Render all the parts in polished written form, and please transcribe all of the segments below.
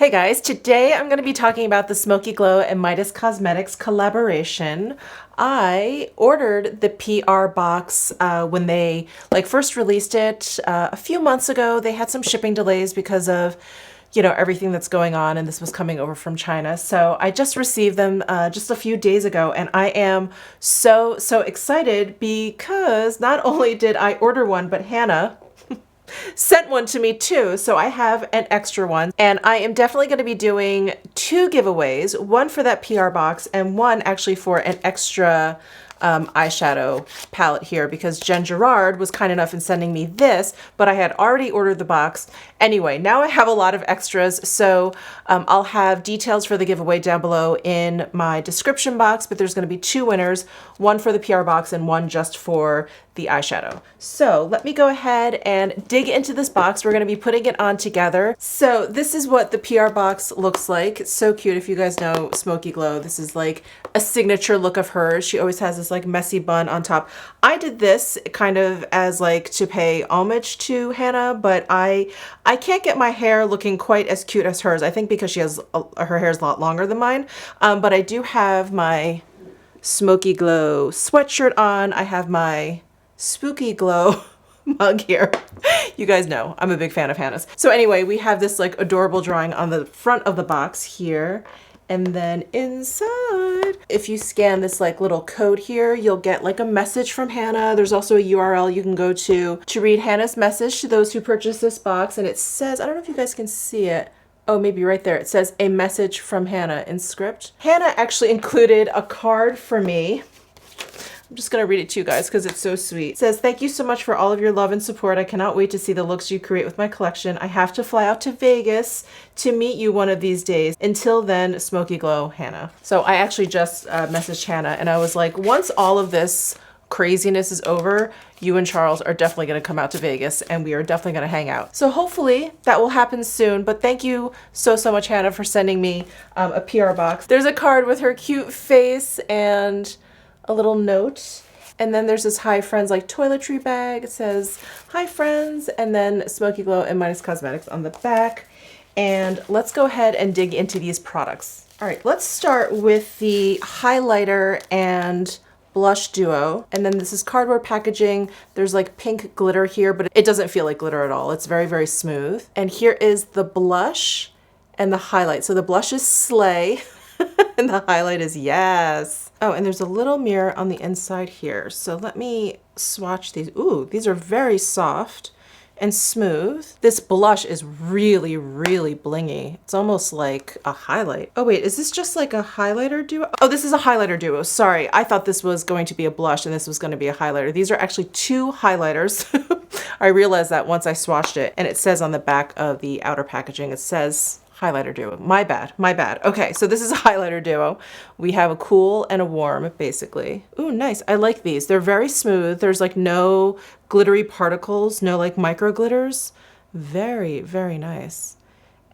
Hey guys, today I'm going to be talking about the Smoky Glow and Midas Cosmetics collaboration. I ordered the PR box when they first released it a few months ago. They had some shipping delays because of everything that's going on, and this was coming over from China. So I just received them just a few days ago, and I am so excited because not only did I order one, but Hannah sent one to me too, so I have an extra one, and I am definitely going to be doing two giveaways, one for that PR box and one actually for an extra eyeshadow palette here, because Jen Gerard was kind enough in sending me this, but I had already ordered the box. Anyway, now I have a lot of extras, so I'll have details for the giveaway down below in my description box, but there's going to be two winners, one for the PR box and one just for the eyeshadow. So let me go ahead and dig into this box. We're going to be putting it on together. So this is what the PR box looks like. It's so cute. If you guys know Smoky Glow, this is like a signature look of hers. She always has this like messy bun on top. I did this kind of as like to pay homage to Hannah, but I can't get my hair looking quite as cute as hers. I think because she has her hair is a lot longer than mine. But I do have my Smoky Glow sweatshirt on. I have my Spooky Glow mug here. You guys know I'm a big fan of Hannah's. So anyway, we have this like adorable drawing on the front of the box here. And then inside, if you scan this like little code here, you'll get like a message from Hannah. There's also a URL you can go to read Hannah's message to those who purchase this box. And it says, I don't know if you guys can see it. Oh, maybe right there. It says a message from Hannah in script. Hannah actually included a card for me. I'm just going to read it to you guys because it's so sweet. It says, "Thank you so much for all of your love and support. I cannot wait to see the looks you create with my collection. I have to fly out to Vegas to meet you one of these days. Until then, Smoky Glow, Hannah." So I actually just messaged Hannah and I was like, once all of this craziness is over, you and Charles are definitely going to come out to Vegas and we are definitely going to hang out. So hopefully that will happen soon. But thank you so much, Hannah, for sending me a PR box. There's a card with her cute face and a little note, and then there's this Hi Friends like toiletry bag. It says Hi Friends, and then Smoky Glow and Midas Cosmetics on the back. And let's go ahead and dig into these products. All right, let's start with the highlighter and blush duo. And then this is cardboard packaging. There's like pink glitter here, but it doesn't feel like glitter at all. It's very smooth. And here is the blush and the highlight. So the blush is Slay and the highlight is Yes. Oh, and there's a little mirror on the inside here. So let me swatch these. Ooh, these are very soft and smooth. This blush is really blingy. It's almost like a highlight. Oh wait, is this just like a highlighter duo? Oh, this is a highlighter duo. Sorry, I thought this was going to be a blush and this was going to be a highlighter. These are actually two highlighters. I realized that once I swatched it, and it says on the back of the outer packaging, it says highlighter duo. My bad. Okay, so this is a highlighter duo. We have a cool and a warm, basically. Ooh, nice. I like these. They're very smooth. There's like no glittery particles, no like micro glitters. Very nice.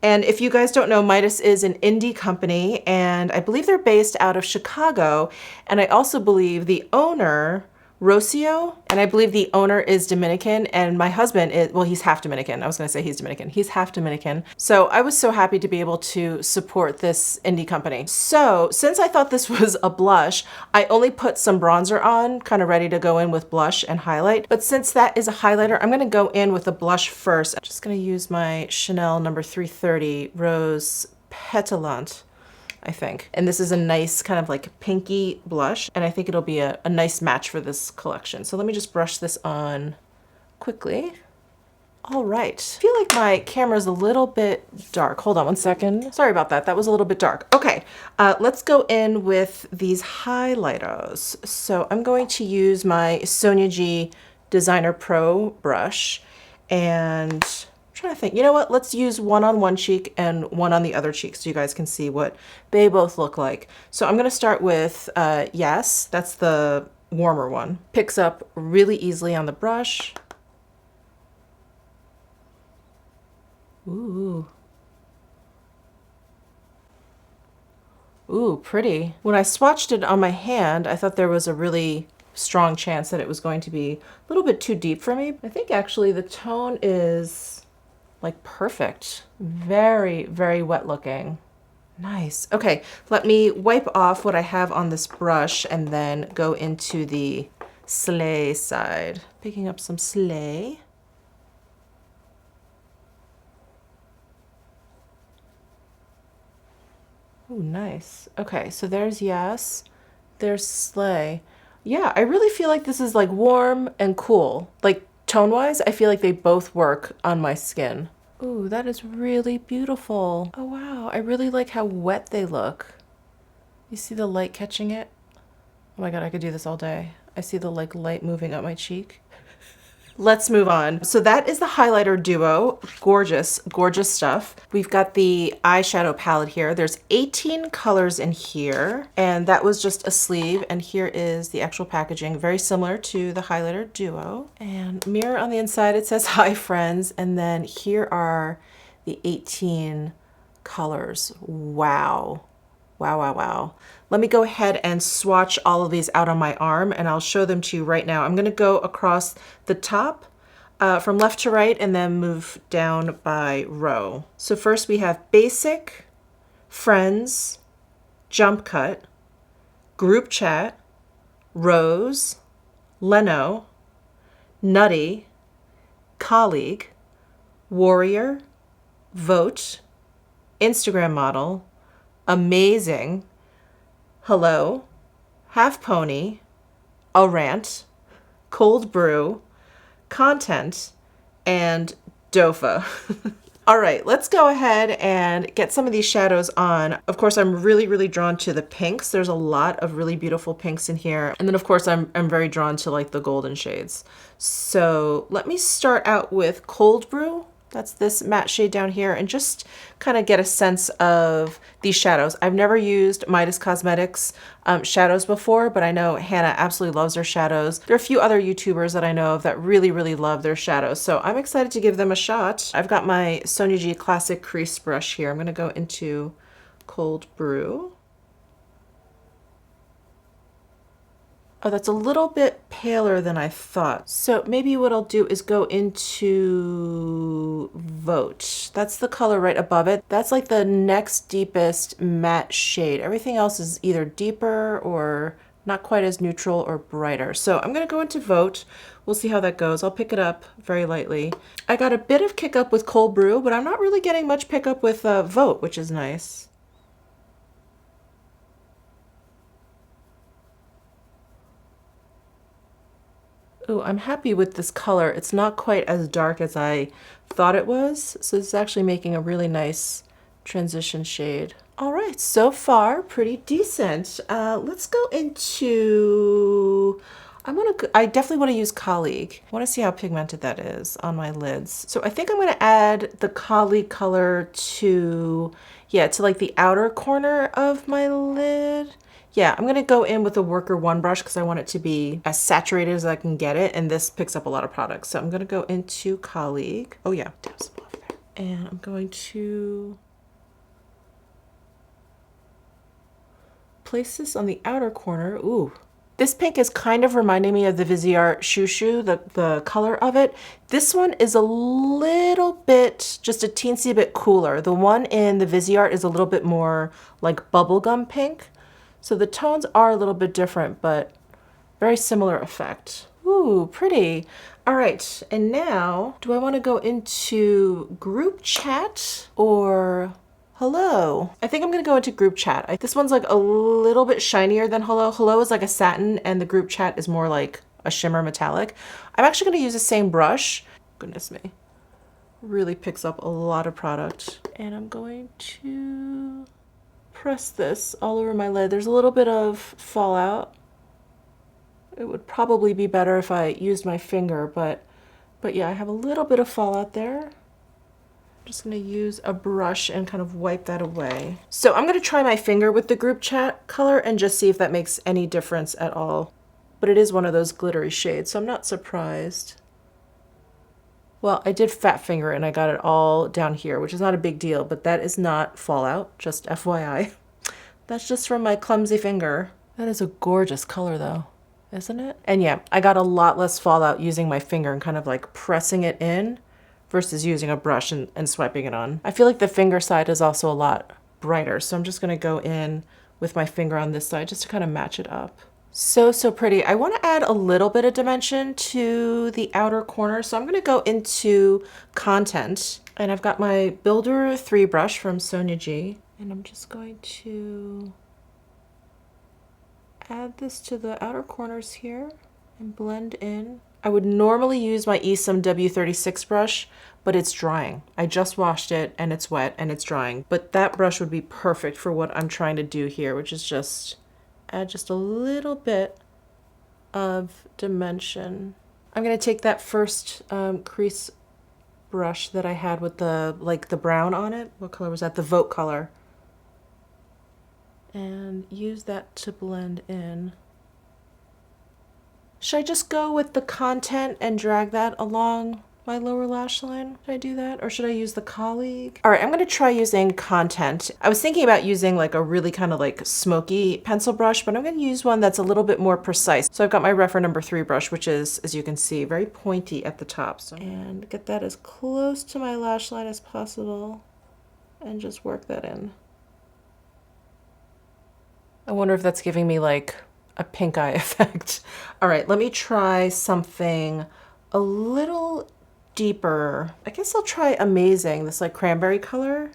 And if you guys don't know, Midas is an indie company, and I believe they're based out of Chicago. And I also believe the owner, Rocio, and I believe the owner is Dominican, and my husband is, well, he's half Dominican. I was gonna say he's Dominican. He's half Dominican. So I was so happy to be able to support this indie company. So since I thought this was a blush, I only put some bronzer on, kind of ready to go in with blush and highlight. But since that is a highlighter, I'm gonna go in with a blush first. I'm just gonna use my Chanel number 330 Rose Pétillante, I think. And this is a nice kind of like pinky blush, and I think it'll be a nice match for this collection. So let me just brush this on quickly. All right. I feel like my camera's a little bit dark. Hold on one second. Sorry about that. That was a little bit dark. Okay, let's go in with these highlighters. So I'm going to use my Sonia G Designer Pro brush, and trying to think, you know what, let's use one on one cheek and one on the other cheek so you guys can see what they both look like. So I'm going to start with Yes, that's the warmer one. Picks up really easily on the brush. Ooh, pretty. When I swatched it on my hand, I thought there was a really strong chance that it was going to be a little bit too deep for me. I think actually the tone is like perfect. Very, very wet looking. Nice. Okay, let me wipe off what I have on this brush and then go into the Slay side. Picking up some Slay. Ooh, nice. Okay, so there's Yes, there's Slay. Yeah, I really feel like this is like warm and cool. Like tone-wise, I feel like they both work on my skin. Ooh, that is really beautiful. Oh wow, I really like how wet they look. You see the light catching it? Oh my god, I could do this all day. I see the like light moving up my cheek. Let's move on. So that is the highlighter duo. Gorgeous, gorgeous stuff. We've got the eyeshadow palette here. There's 18 colors in here, and that was just a sleeve. And here is the actual packaging, very similar to the highlighter duo. And mirror on the inside, it says hi friends. And then here are the 18 colors. Wow. Wow, wow, wow. Let me go ahead and swatch all of these out on my arm and I'll show them to you right now. I'm gonna go across the top from left to right and then move down by row. So first we have Basic, Friends, Jump Cut, Group Chat, Rose, Leno, Nutty, Colleague, Warrior, Vote, Instagram Model, Amazing, Hello, Half Pony, A Rant, Cold Brew, Content, and Dofa. All right, let's go ahead and get some of these shadows on. Of course, I'm really, really drawn to the pinks. There's a lot of really beautiful pinks in here. And then of course, I'm very drawn to like the golden shades. So let me start out with Cold Brew. That's this matte shade down here, and just kind of get a sense of these shadows. I've never used Midas Cosmetics shadows before, but I know Hannah absolutely loves their shadows. There are a few other YouTubers that I know of that really, really love their shadows, so I'm excited to give them a shot. I've got my Sonia G Classic Crease brush here. I'm gonna go into Cold Brew. Oh, that's a little bit paler than I thought. So maybe what I'll do is go into Vote. That's the color right above it. That's like the next deepest matte shade. Everything else is either deeper or not quite as neutral or brighter. So I'm gonna go into Vote. We'll see how that goes. I'll pick it up very lightly. I got a bit of kick up with Cold Brew, but I'm not really getting much pickup with Vote, which is nice. Ooh, I'm happy with this color. It's not quite as dark as I thought it was, so it's actually making a really nice transition shade. All right, so far pretty decent. Let's go into, I definitely want to use Colleague. I want to see how pigmented that is on my lids. So I think I'm going to add the Colleague color to, yeah, to like the outer corner of my lid. Yeah, I'm gonna go in with a Worker 1 brush because I want it to be as saturated as I can get it, and this picks up a lot of product. So I'm gonna go into Colleague. Oh yeah, tap some off there. And I'm going to place this on the outer corner. Ooh. This pink is kind of reminding me of the Viseart Shoo Shoo, the color of it. This one is a little bit, just a teensy bit cooler. The one in the Viseart is a little bit more like bubblegum pink. So the tones are a little bit different, but very similar effect. Ooh, pretty. All right, and now, do I want to go into Group Chat or Hello? I think I'm gonna go into Group Chat. This one's like a little bit shinier than Hello. Hello is like a satin, and the Group Chat is more like a shimmer metallic. I'm actually gonna use the same brush. Goodness me. Really picks up a lot of product. And I'm going to press this all over my lid. There's a little bit of fallout. It would probably be better if I used my finger, but yeah, I have a little bit of fallout there. I'm just gonna use a brush and kind of wipe that away. So I'm gonna try my finger with the Group Chat color and just see if that makes any difference at all. But it is one of those glittery shades, so I'm not surprised. Well, I did fat finger and I got it all down here, which is not a big deal, but that is not fallout, just FYI. That's just from my clumsy finger. That is a gorgeous color though, isn't it? And yeah, I got a lot less fallout using my finger and kind of like pressing it in versus using a brush and swiping it on. I feel like the finger side is also a lot brighter, so I'm just gonna go in with my finger on this side just to kind of match it up. So, so pretty. I want to add a little bit of dimension to the outer corner, so I'm going to go into content, and I've got my Builder 3 brush from Sonia G, and I'm just going to add this to the outer corners here and blend in. I would normally use my Esom W36 brush, but it's drying. I just washed it and it's wet and it's drying, but that brush would be perfect for what I'm trying to do here, which is just add just a little bit of dimension. I'm gonna take that first crease brush that I had with the the brown on it. What color was that? The Vote color. And use that to blend in. Should I just go with the content and drag that along my lower lash line? Should I do that? Or should I use the Colleague? All right, I'm gonna try using content. I was thinking about using like a really kind of like smoky pencil brush, but I'm gonna use one that's a little bit more precise. So I've got my Refer number 3 brush, which is, as you can see, very pointy at the top. So, and get that as close to my lash line as possible and just work that in. I wonder if that's giving me like a pink eye effect. All right, let me try something a little deeper. I guess I'll try Amazing, this like cranberry color.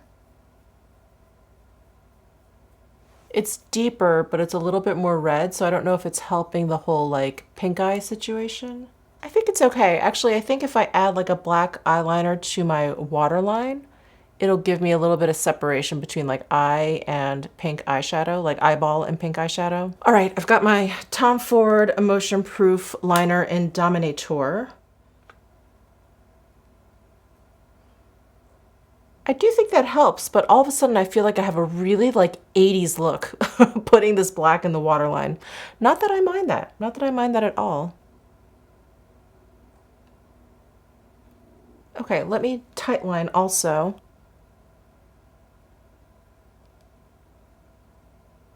It's deeper, but it's a little bit more red, so I don't know if it's helping the whole like pink eye situation. I think it's okay. Actually, I think if I add like a black eyeliner to my waterline, it'll give me a little bit of separation between like eye and pink eyeshadow, like eyeball and pink eyeshadow. All right, I've got my Tom Ford Emotion Proof liner in Dominator. I do think that helps, but all of a sudden I feel like I have a really like 80s look putting this black in the waterline. Not that I mind that. Not that I mind that at all. Okay, let me tightline also.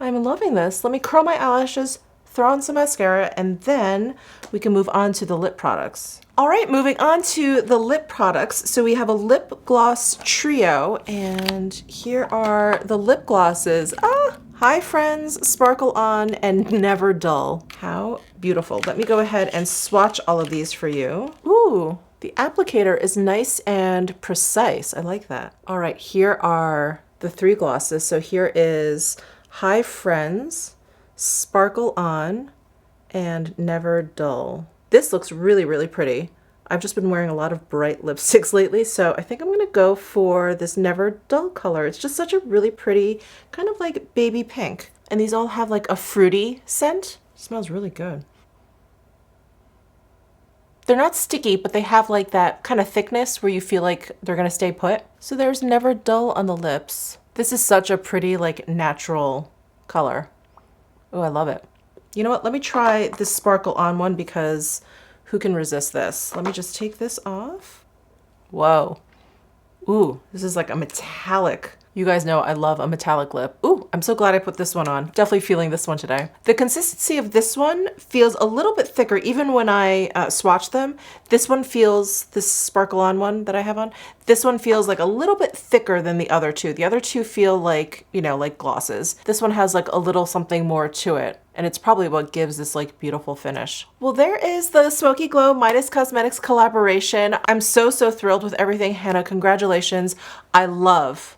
I'm loving this. Let me curl my eyelashes, throw on some mascara, and then we can move on to the lip products. All right, moving on to the lip products. So we have a lip gloss trio, and here are the lip glosses. Hi Friends, Sparkle On, and Never Dull. How beautiful. Let me go ahead and swatch all of these for you. Ooh, the applicator is nice and precise. I like that. All right, here are the 3 glosses. So here is Hi Friends, Sparkle On, and Never Dull. This looks really, really pretty. I've just been wearing a lot of bright lipsticks lately, so I think I'm gonna go for this Never Dull color. It's just such a really pretty, kind of like baby pink. And these all have like a fruity scent. It smells really good. They're not sticky, but they have like that kind of thickness where you feel like they're gonna stay put. So there's Never Dull on the lips. This is such a pretty, like natural color. Oh, I love it. You know what? Let me try this Sparkle On one because who can resist this? Let me just take this off. Whoa. Ooh, this is like a metallic. You guys know I love a metallic lip. Ooh, I'm so glad I put this one on. Definitely feeling this one today. The consistency of this one feels a little bit thicker even when I swatch them. This one feels, this Sparkle On one that I have on, this one feels like a little bit thicker than the other two. The other two feel like, you know, like glosses. This one has like a little something more to it. And it's probably what gives this like beautiful finish. Well, there is the Smoky Glow Midas Cosmetics collaboration. I'm so thrilled with everything, Hannah. Congratulations. I love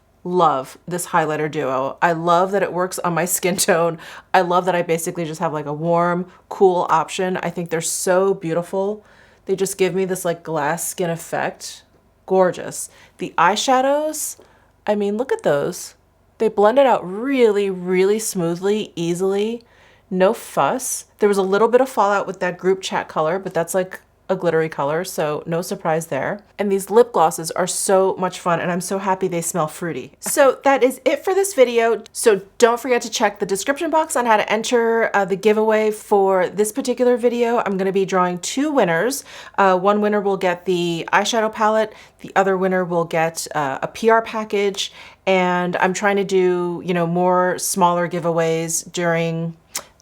this highlighter duo. I love that it works on my skin tone. I love that I basically just have like a warm, cool option. I think they're so beautiful. They just give me this like glass skin effect. Gorgeous. The eyeshadows, I mean, look at those. They blend it out really, really smoothly, easily. No fuss. There was a little bit of fallout with that group chat color, but that's like a glittery color, so no surprise there. And these lip glosses are so much fun, and I'm so happy they smell fruity. So that is it for this video. So don't forget to check the description box on how to enter the giveaway for this particular video. I'm gonna be drawing 2 winners. One winner will get the eyeshadow palette, the other winner will get a PR package, and I'm trying to do, you know, more smaller giveaways during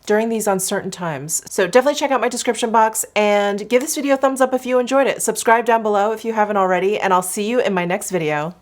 during these uncertain times. So definitely check out my description box and give this video a thumbs up if you enjoyed it. Subscribe down below if you haven't already, and I'll see you in my next video.